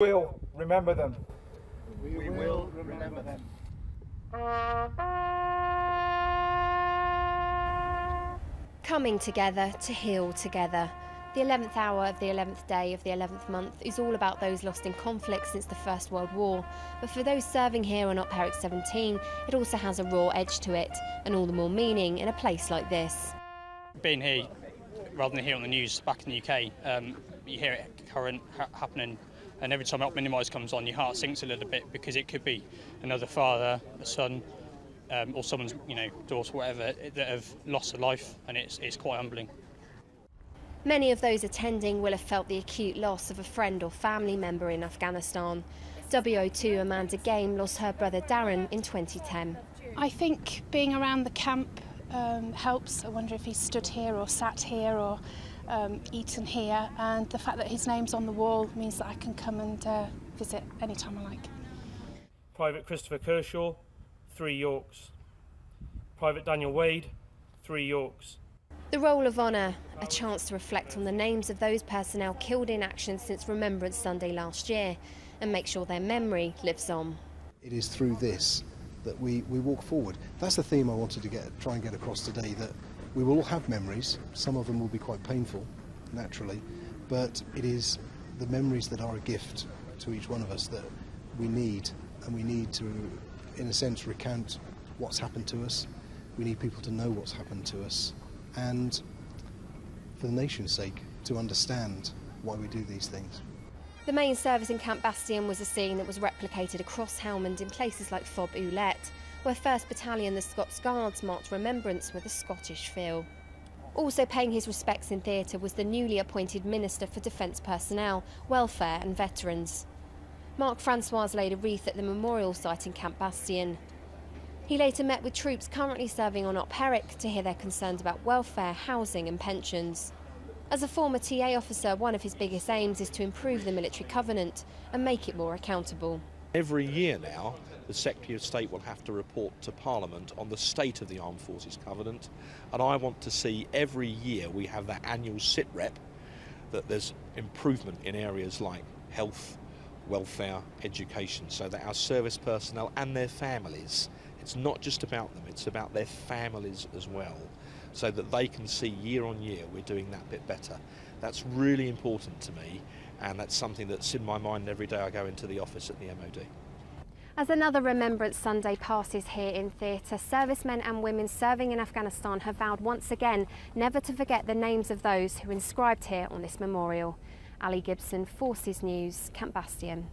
We will remember them. We will remember them. Coming together to heal together. The 11th hour of the 11th day of the 11th month is all about those lost in conflict since the First World War. But for those serving here on Op Eric 17, it also has a raw edge to it, and all the more meaning in a place like this. Being here, rather than hear on the news back in the UK, you hear it happening, and every time Op Minimise comes on, your heart sinks a little bit, because it could be another father, a son, or someone's daughter, whatever, that have lost a life, and it's quite humbling. Many of those attending will have felt the acute loss of a friend or family member in Afghanistan. WO2 Amanda Game lost her brother Darren in 2010. I think being around the camp helps. I wonder if he stood here or sat here or eaten here, and the fact that his name's on the wall means that I can come and visit anytime I like. Private Christopher Kershaw, 3 Yorks. Private Daniel Wade, 3 Yorks. The Roll of Honour, a chance to reflect on the names of those personnel killed in action since Remembrance Sunday last year and make sure their memory lives on. It is through this that we walk forward. That's the theme I wanted to try and get across today, that we will all have memories. Some of them will be quite painful, naturally, but it is the memories that are a gift to each one of us that we need, and we need to, in a sense, recount what's happened to us. We need people to know what's happened to us, and for the nation's sake, to understand why we do these things. The main service in Camp Bastion was a scene that was replicated across Helmand in places like Fob Ulet, where 1st Battalion the Scots Guards marked Remembrance with a Scottish feel. Also paying his respects in theatre was the newly appointed Minister for Defence Personnel, Welfare and Veterans. Marc Francois laid a wreath at the memorial site in Camp Bastion. He later met with troops currently serving on Op Eric to hear their concerns about welfare, housing and pensions. As a former TA officer, one of his biggest aims is to improve the military covenant and make it more accountable. Every year now, the Secretary of State will have to report to Parliament on the state of the Armed Forces Covenant, and I want to see every year we have that annual sit-rep, that there's improvement in areas like health, welfare, education, so that our service personnel and their families, it's not just about them, it's about their families as well, so that they can see year on year we're doing that bit better. That's really important to me, and that's something that's in my mind every day I go into the office at the MOD. As another Remembrance Sunday passes here in theatre, servicemen and women serving in Afghanistan have vowed once again never to forget the names of those who inscribed here on this memorial. Ali Gibson, Forces News, Camp Bastion.